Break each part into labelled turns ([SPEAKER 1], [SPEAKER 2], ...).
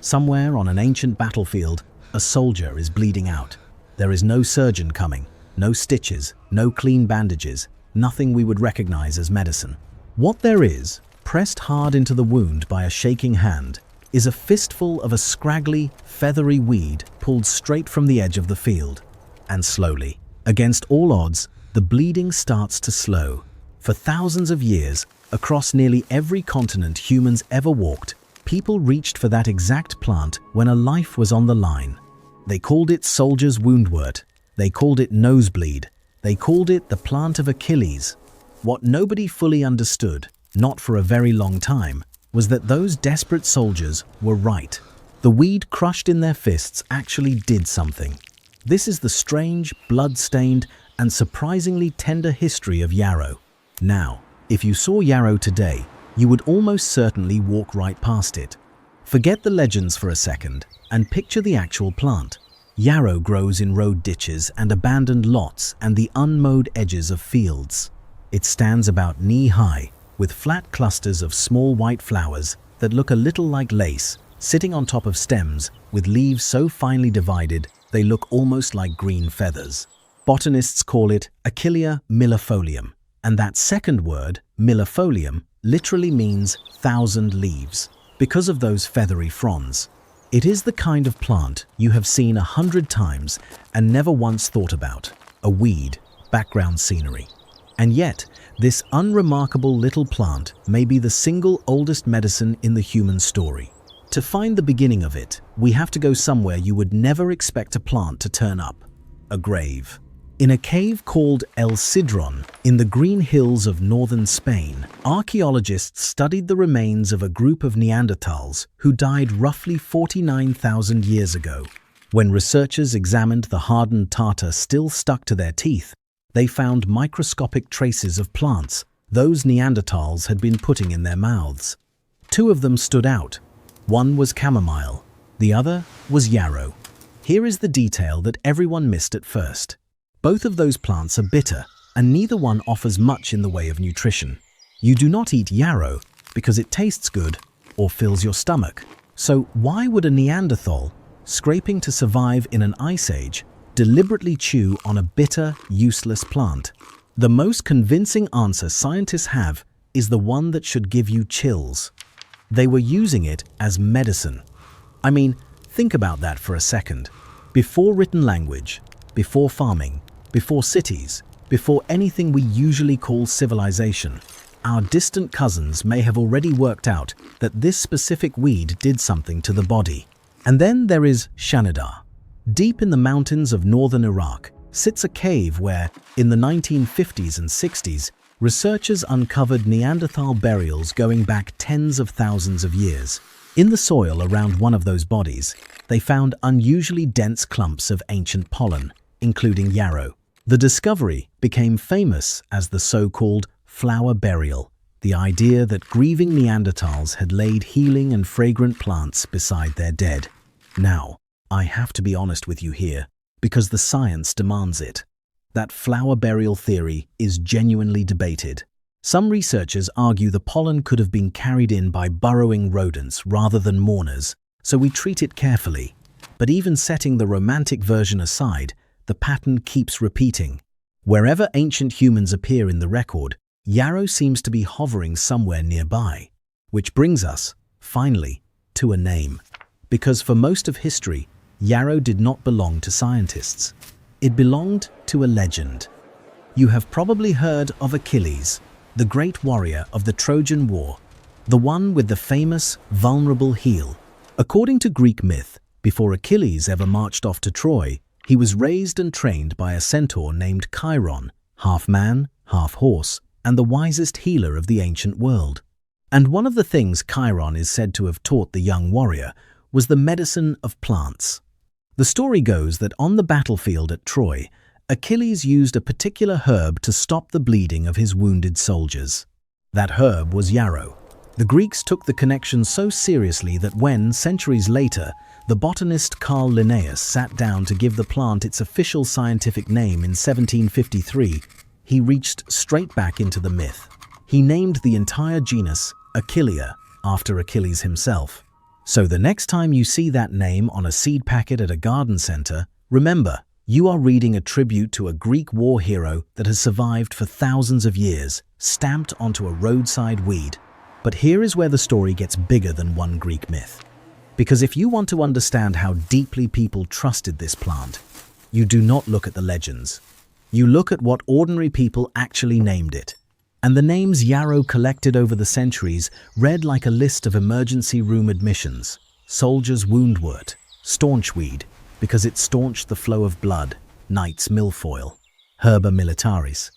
[SPEAKER 1] Somewhere on an ancient battlefield, a soldier is bleeding out. There is no surgeon coming, no stitches, no clean bandages, nothing we would recognize as medicine. What there is, pressed hard into the wound by a shaking hand, is a fistful of a scraggly, feathery weed pulled straight from the edge of the field. And slowly, against all odds, the bleeding starts to slow. For thousands of years, across nearly every continent humans ever walked, people reached for that exact plant when a life was on the line. They called it soldier's woundwort. They called it nosebleed. They called it the plant of Achilles. What nobody fully understood, not for a very long time, was that those desperate soldiers were right. The weed crushed in their fists actually did something. This is the strange, blood-stained, and surprisingly tender history of yarrow. Now, if you saw yarrow today, you would almost certainly walk right past it. Forget the legends for a second and picture the actual plant. Yarrow grows in road ditches and abandoned lots and the unmowed edges of fields. It stands about knee-high, with flat clusters of small white flowers that look a little like lace, sitting on top of stems with leaves so finely divided they look almost like green feathers. Botanists call it Achillea millefolium, and that second word, millefolium, literally means 1,000 leaves, because of those feathery fronds. It is the kind of plant you have seen 100 times and never once thought about, a weed, background scenery. And yet, this unremarkable little plant may be the single oldest medicine in the human story. To find the beginning of it, we have to go somewhere you would never expect a plant to turn up: a grave. In a cave called El Sidron, in the green hills of northern Spain, archaeologists studied the remains of a group of Neanderthals who died roughly 49,000 years ago. When researchers examined the hardened tartar still stuck to their teeth, they found microscopic traces of plants those Neanderthals had been putting in their mouths. Two of them stood out. One was chamomile, the other was yarrow. Here is the detail that everyone missed at first. Both of those plants are bitter, and neither one offers much in the way of nutrition. You do not eat yarrow because it tastes good or fills your stomach. So why would a Neanderthal, scraping to survive in an ice age, deliberately chew on a bitter, useless plant? The most convincing answer scientists have is the one that should give you chills. They were using it as medicine. I mean, think about that for a second. Before written language, before farming, before cities, before anything we usually call civilization, our distant cousins may have already worked out that this specific weed did something to the body. And then there is Shanidar. Deep in the mountains of northern Iraq sits a cave where, in the 1950s and 60s, researchers uncovered Neanderthal burials going back tens of thousands of years. In the soil around one of those bodies, they found unusually dense clumps of ancient pollen, including yarrow. The discovery became famous as the so-called flower burial, the idea that grieving Neanderthals had laid healing and fragrant plants beside their dead. Now, I have to be honest with you here, because the science demands it. That flower burial theory is genuinely debated. Some researchers argue the pollen could have been carried in by burrowing rodents rather than mourners, so we treat it carefully. But even setting the romantic version aside, the pattern keeps repeating. Wherever ancient humans appear in the record, yarrow seems to be hovering somewhere nearby. Which brings us, finally, to a name. Because for most of history, yarrow did not belong to scientists. It belonged to a legend. You have probably heard of Achilles, the great warrior of the Trojan War, the one with the famous, vulnerable heel. According to Greek myth, before Achilles ever marched off to Troy, he was raised and trained by a centaur named Chiron, half man, half horse, and the wisest healer of the ancient world. And one of the things Chiron is said to have taught the young warrior was the medicine of plants. The story goes that on the battlefield at Troy, Achilles used a particular herb to stop the bleeding of his wounded soldiers. That herb was yarrow. The Greeks took the connection so seriously that when, centuries later, the botanist Carl Linnaeus sat down to give the plant its official scientific name in 1753, he reached straight back into the myth. He named the entire genus Achillea after Achilles himself. So the next time you see that name on a seed packet at a garden center, remember, you are reading a tribute to a Greek war hero that has survived for thousands of years, stamped onto a roadside weed. But here is where the story gets bigger than one Greek myth. Because if you want to understand how deeply people trusted this plant, you do not look at the legends. You look at what ordinary people actually named it. And the names Yarrow collected over the centuries read like a list of emergency room admissions. Soldier's woundwort, staunchweed, because it staunched the flow of blood, knight's milfoil, herba militaris,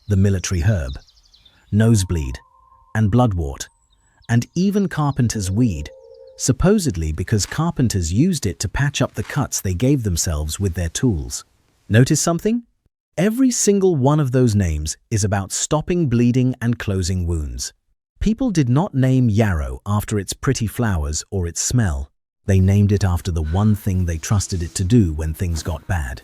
[SPEAKER 1] the military herb, nosebleed, and bloodwort, and even carpenter's weed, supposedly because carpenters used it to patch up the cuts they gave themselves with their tools. Notice something? Every single one of those names is about stopping bleeding and closing wounds. People did not name yarrow after its pretty flowers or its smell. They named it after the one thing they trusted it to do when things got bad.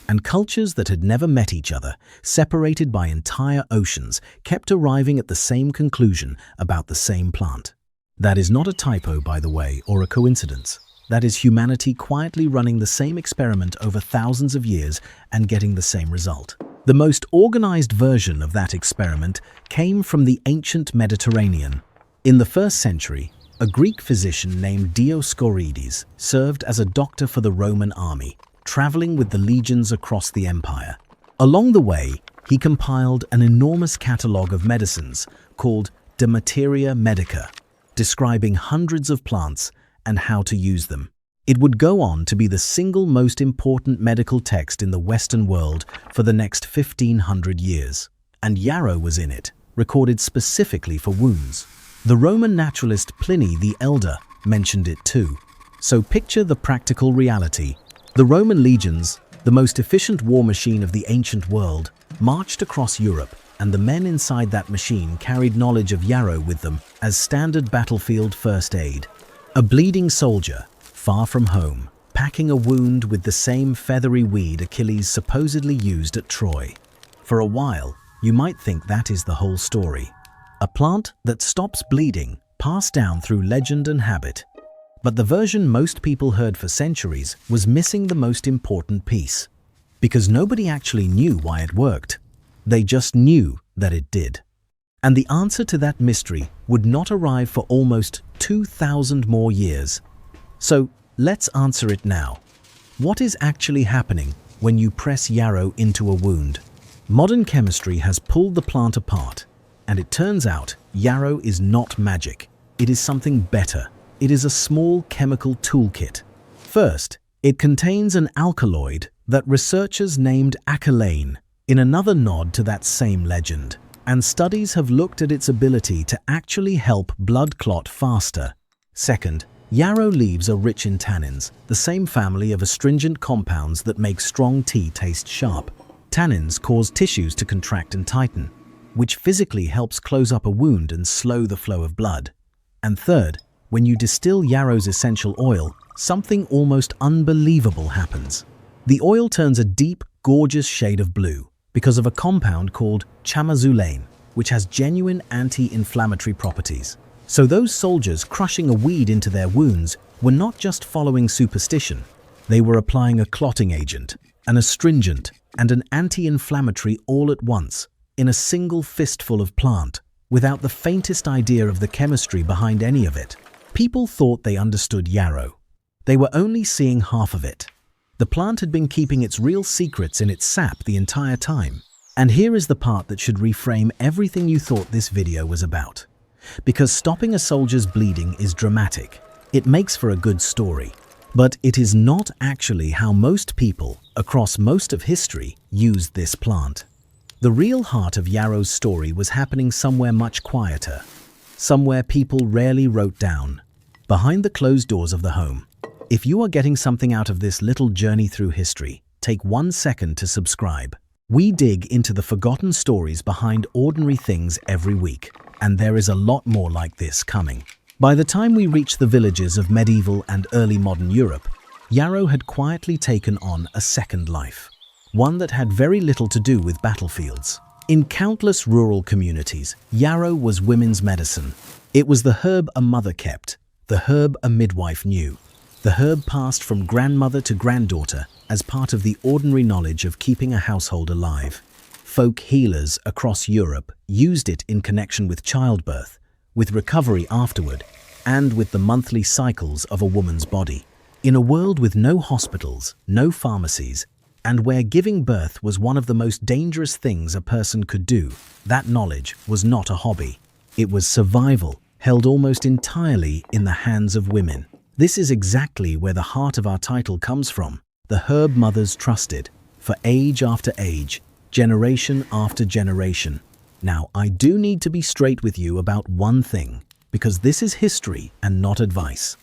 [SPEAKER 1] And cultures that had never met each other, separated by entire oceans, kept arriving at the same conclusion about the same plant. That is not a typo, by the way, or a coincidence. That is humanity quietly running the same experiment over thousands of years and getting the same result. The most organized version of that experiment came from the ancient Mediterranean. In the 1st century, a Greek physician named Dioscorides served as a doctor for the Roman army, traveling with the legions across the empire. Along the way, he compiled an enormous catalogue of medicines called De Materia Medica, describing hundreds of plants and how to use them. It would go on to be the single most important medical text in the Western world for the next 1500 years. And yarrow was in it, recorded specifically for wounds. The Roman naturalist Pliny the Elder mentioned it too. So picture the practical reality. The Roman legions, the most efficient war machine of the ancient world, marched across Europe, and the men inside that machine carried knowledge of yarrow with them as standard battlefield first aid. A bleeding soldier, far from home, packing a wound with the same feathery weed Achilles supposedly used at Troy. For a while, you might think that is the whole story. A plant that stops bleeding, passed down through legend and habit. But the version most people heard for centuries was missing the most important piece. Because nobody actually knew why it worked. They just knew that it did. And the answer to that mystery would not arrive for almost 2,000 more years. So let's answer it now. What is actually happening when you press yarrow into a wound? Modern chemistry has pulled the plant apart, and it turns out yarrow is not magic. It is something better. It is a small chemical toolkit. First, it contains an alkaloid that researchers named Achilles, in another nod to that same legend. And studies have looked at its ability to actually help blood clot faster. Second, yarrow leaves are rich in tannins, the same family of astringent compounds that make strong tea taste sharp. Tannins cause tissues to contract and tighten, which physically helps close up a wound and slow the flow of blood. And third, when you distill yarrow's essential oil, something almost unbelievable happens. The oil turns a deep, gorgeous shade of blue because of a compound called chamazulane, which has genuine anti-inflammatory properties. So those soldiers crushing a weed into their wounds were not just following superstition. They were applying a clotting agent, an astringent, and an anti-inflammatory all at once, in a single fistful of plant, without the faintest idea of the chemistry behind any of it. People thought they understood yarrow. They were only seeing half of it. The plant had been keeping its real secrets in its sap the entire time. And here is the part that should reframe everything you thought this video was about. Because stopping a soldier's bleeding is dramatic. It makes for a good story. But it is not actually how most people, across most of history, used this plant. The real heart of Yarrow's story was happening somewhere much quieter. Somewhere people rarely wrote down. Behind the closed doors of the home. If you are getting something out of this little journey through history, take 1 second to subscribe. We dig into the forgotten stories behind ordinary things every week, and there is a lot more like this coming. By the time we reach the villages of medieval and early modern Europe, Yarrow had quietly taken on a second life, one that had very little to do with battlefields. In countless rural communities, yarrow was women's medicine. It was the herb a mother kept, the herb a midwife knew. The herb passed from grandmother to granddaughter as part of the ordinary knowledge of keeping a household alive. Folk healers across Europe used it in connection with childbirth, with recovery afterward, and with the monthly cycles of a woman's body. In a world with no hospitals, no pharmacies, and where giving birth was one of the most dangerous things a person could do, that knowledge was not a hobby. It was survival, held almost entirely in the hands of women. This is exactly where the heart of our title comes from. The herb mothers trusted, for age after age, generation after generation. Now, I do need to be straight with you about one thing, because this is history and not advice.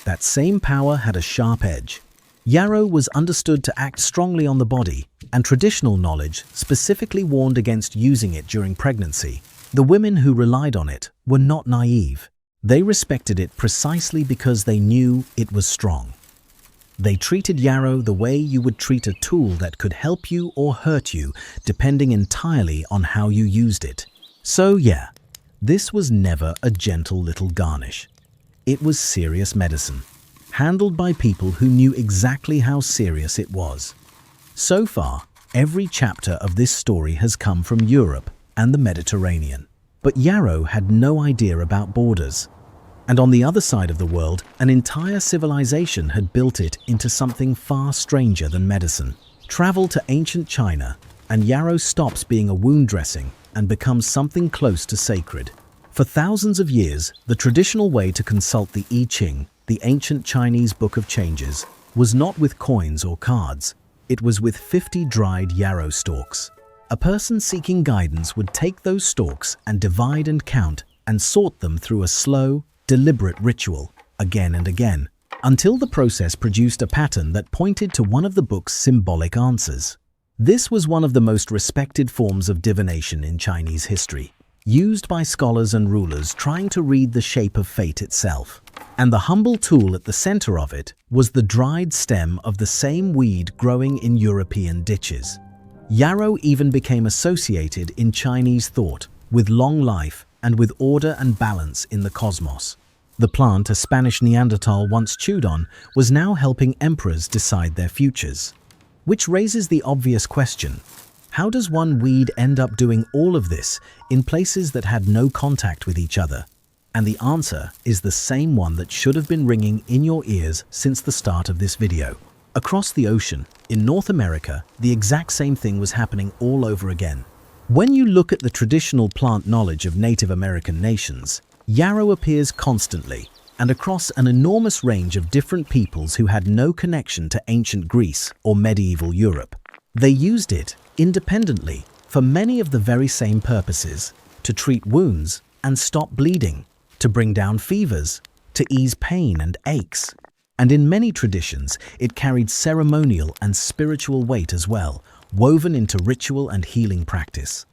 [SPEAKER 1] That same power had a sharp edge. Yarrow was understood to act strongly on the body, and traditional knowledge specifically warned against using it during pregnancy. The women who relied on it were not naive. They respected it precisely because they knew it was strong. They treated Yarrow the way you would treat a tool that could help you or hurt you, depending entirely on how you used it. So yeah, this was never a gentle little garnish. It was serious medicine, handled by people who knew exactly how serious it was. So far, every chapter of this story has come from Europe and the Mediterranean. But Yarrow had no idea about borders. And on the other side of the world, an entire civilization had built it into something far stranger than medicine. Travel to ancient China, and Yarrow stops being a wound dressing and becomes something close to sacred. For thousands of years, the traditional way to consult the I Ching, the ancient Chinese book of changes, was not with coins or cards. It was with 50 dried yarrow stalks. A person seeking guidance would take those stalks and divide and count and sort them through a slow, deliberate ritual, again and again, until the process produced a pattern that pointed to one of the book's symbolic answers. This was one of the most respected forms of divination in Chinese history, used by scholars and rulers trying to read the shape of fate itself. And the humble tool at the center of it was the dried stem of the same weed growing in European ditches. Yarrow even became associated in Chinese thought with long life and with order and balance in the cosmos. The plant a Spanish Neanderthal once chewed on was now helping emperors decide their futures. Which raises the obvious question: how does one weed end up doing all of this in places that had no contact with each other? And the answer is the same one that should have been ringing in your ears since the start of this video. Across the ocean, in North America, the exact same thing was happening all over again. When you look at the traditional plant knowledge of Native American nations, yarrow appears constantly and across an enormous range of different peoples who had no connection to ancient Greece or medieval Europe. They used it independently for many of the very same purposes: to treat wounds and stop bleeding, to bring down fevers, to ease pain and aches. And in many traditions, it carried ceremonial and spiritual weight as well, woven into ritual and healing practice.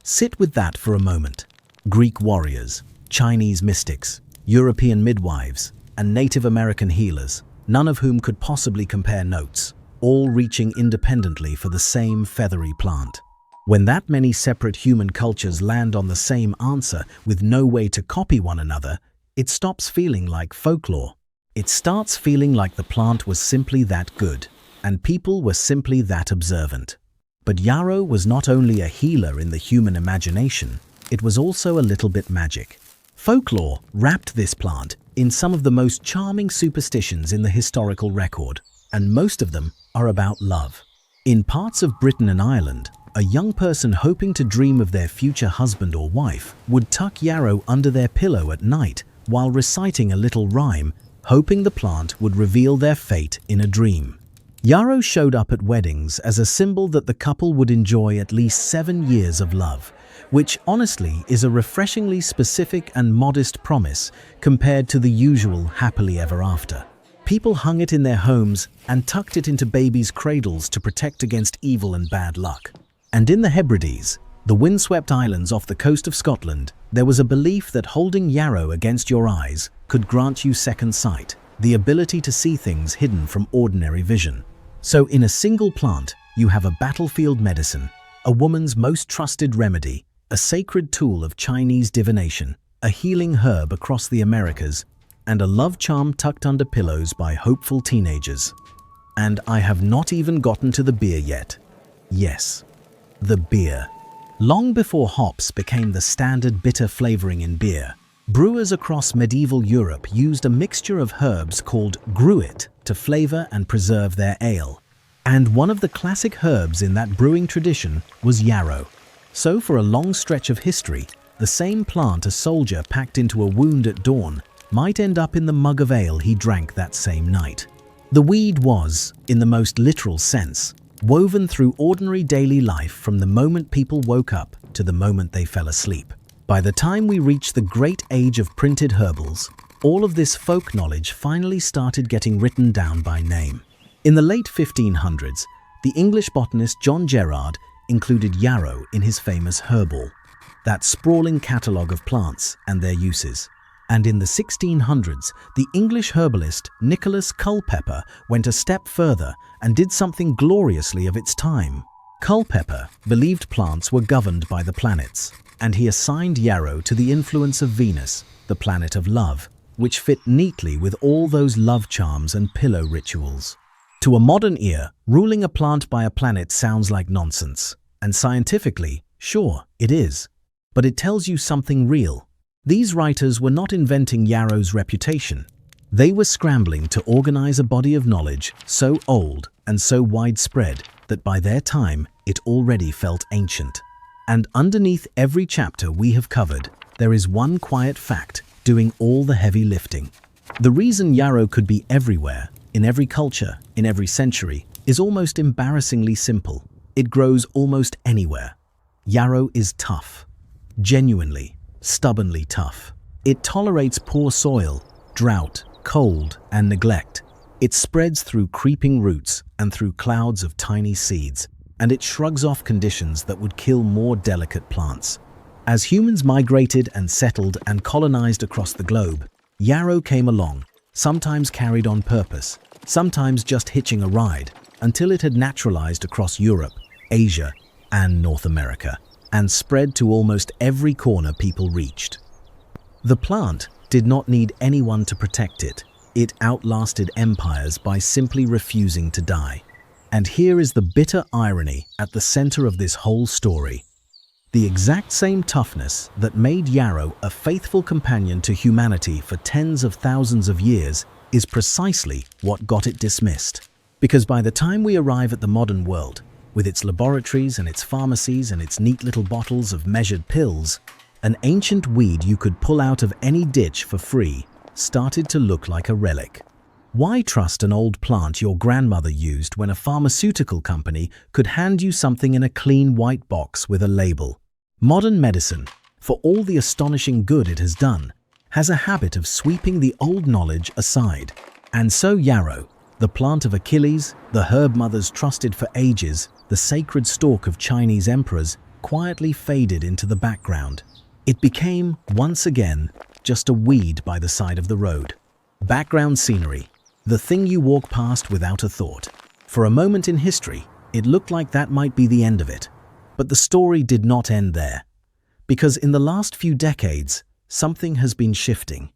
[SPEAKER 1] Sit with that for a moment. Greek warriors, Chinese mystics, European midwives, and Native American healers, none of whom could possibly compare notes, all reaching independently for the same feathery plant. When that many separate human cultures land on the same answer with no way to copy one another, it stops feeling like folklore. It starts feeling like the plant was simply that good, and people were simply that observant. But yarrow was not only a healer in the human imagination, it was also a little bit magic. Folklore wrapped this plant in some of the most charming superstitions in the historical record, and most of them are about love. In parts of Britain and Ireland, a young person hoping to dream of their future husband or wife would tuck yarrow under their pillow at night while reciting a little rhyme, hoping the plant would reveal their fate in a dream. Yarrow showed up at weddings as a symbol that the couple would enjoy at least 7 years of love, which honestly is a refreshingly specific and modest promise compared to the usual happily ever after. People hung it in their homes and tucked it into babies' cradles to protect against evil and bad luck. And in the Hebrides, the windswept islands off the coast of Scotland, there was a belief that holding yarrow against your eyes could grant you second sight, the ability to see things hidden from ordinary vision. So in a single plant, you have a battlefield medicine, a woman's most trusted remedy, a sacred tool of Chinese divination, a healing herb across the Americas, and a love charm tucked under pillows by hopeful teenagers. And I have not even gotten to the beer yet. Yes, the beer. Long before hops became the standard bitter flavoring in beer, brewers across medieval Europe used a mixture of herbs called gruit to flavor and preserve their ale. And one of the classic herbs in that brewing tradition was yarrow. So for a long stretch of history, the same plant a soldier packed into a wound at dawn might end up in the mug of ale he drank that same night. The weed was, in the most literal sense, woven through ordinary daily life from the moment people woke up to the moment they fell asleep. By the time we reached the great age of printed herbals, all of this folk knowledge finally started getting written down by name. In the late 1500s, the English botanist John Gerard included yarrow in his famous Herbal, that sprawling catalogue of plants and their uses. And in the 1600s, the English herbalist Nicholas Culpeper went a step further and did something gloriously of its time. Culpeper believed plants were governed by the planets, and he assigned yarrow to the influence of Venus, the planet of love, which fit neatly with all those love charms and pillow rituals. To a modern ear, ruling a plant by a planet sounds like nonsense, and scientifically, sure, it is. But it tells you something real. These writers were not inventing yarrow's reputation. They were scrambling to organize a body of knowledge so old and so widespread that by their time it already felt ancient. And underneath every chapter we have covered, there is one quiet fact doing all the heavy lifting. The reason yarrow could be everywhere, in every culture, in every century, is almost embarrassingly simple. It grows almost anywhere. Yarrow is tough. Genuinely, stubbornly tough. It tolerates poor soil, drought, cold, and neglect. It spreads through creeping roots and through clouds of tiny seeds, and it shrugs off conditions that would kill more delicate plants. As humans migrated and settled and colonized across the globe, yarrow came along, sometimes carried on purpose, sometimes just hitching a ride, until it had naturalized across Europe, Asia, and North America, and spread to almost every corner people reached. The plant did not need anyone to protect it. It outlasted empires by simply refusing to die. And here is the bitter irony at the center of this whole story. The exact same toughness that made yarrow a faithful companion to humanity for tens of thousands of years is precisely what got it dismissed. Because by the time we arrive at the modern world, with its laboratories and its pharmacies and its neat little bottles of measured pills, an ancient weed you could pull out of any ditch for free started to look like a relic. Why trust an old plant your grandmother used when a pharmaceutical company could hand you something in a clean white box with a label? Modern medicine, for all the astonishing good it has done, has a habit of sweeping the old knowledge aside. And so yarrow, the plant of Achilles, the herb mothers trusted for ages, the sacred stalk of Chinese emperors, quietly faded into the background. It became, once again, just a weed by the side of the road. Background scenery, the thing you walk past without a thought. For a moment in history, it looked like that might be the end of it. But the story did not end there. Because in the last few decades, something has been shifting.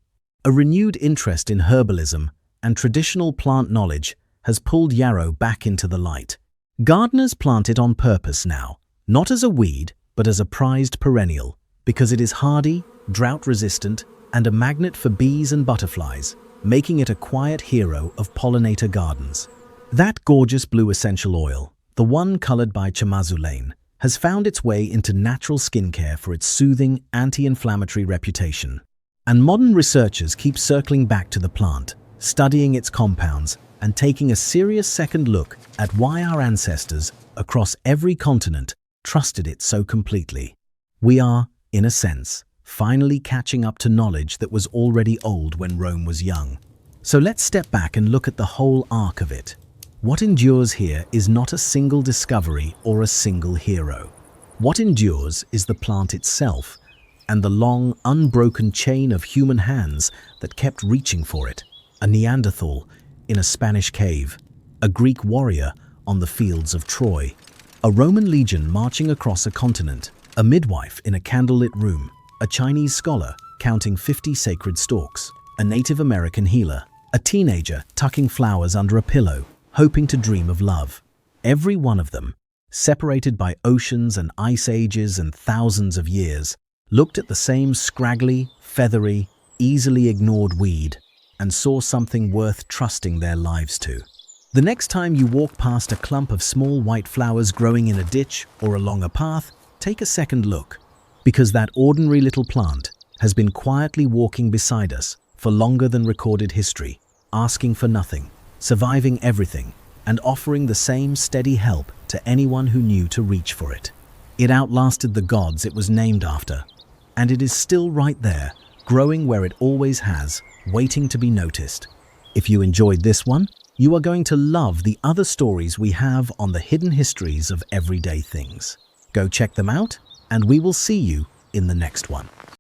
[SPEAKER 1] A renewed interest in herbalism and traditional plant knowledge has pulled yarrow back into the light. Gardeners plant it on purpose now, not as a weed, but as a prized perennial, because it is hardy, drought-resistant, and a magnet for bees and butterflies, making it a quiet hero of pollinator gardens. That gorgeous blue essential oil, the one colored by chamazulane, has found its way into natural skincare for its soothing, anti-inflammatory reputation. And modern researchers keep circling back to the plant, studying its compounds, and taking a serious second look at why our ancestors, across every continent, trusted it so completely. We are, in a sense, finally catching up to knowledge that was already old when Rome was young. So let's step back and look at the whole arc of it. What endures here is not a single discovery or a single hero. What endures is the plant itself, and the long, unbroken chain of human hands that kept reaching for it. A Neanderthal in a Spanish cave, a Greek warrior on the fields of Troy, a Roman legion marching across a continent, a midwife in a candlelit room, a Chinese scholar counting 50 sacred stalks. a Native American healer, a teenager tucking flowers under a pillow, hoping to dream of love. Every one of them, separated by oceans and ice ages and thousands of years, looked at the same scraggly, feathery, easily ignored weed and saw something worth trusting their lives to. The next time you walk past a clump of small white flowers growing in a ditch or along a path, take a second look, because that ordinary little plant has been quietly walking beside us for longer than recorded history, asking for nothing, surviving everything, and offering the same steady help to anyone who knew to reach for it. It outlasted the gods it was named after, and it is still right there, growing where it always has, waiting to be noticed. If you enjoyed this one, you are going to love the other stories we have on the hidden histories of everyday things. Go check them out, and we will see you in the next one.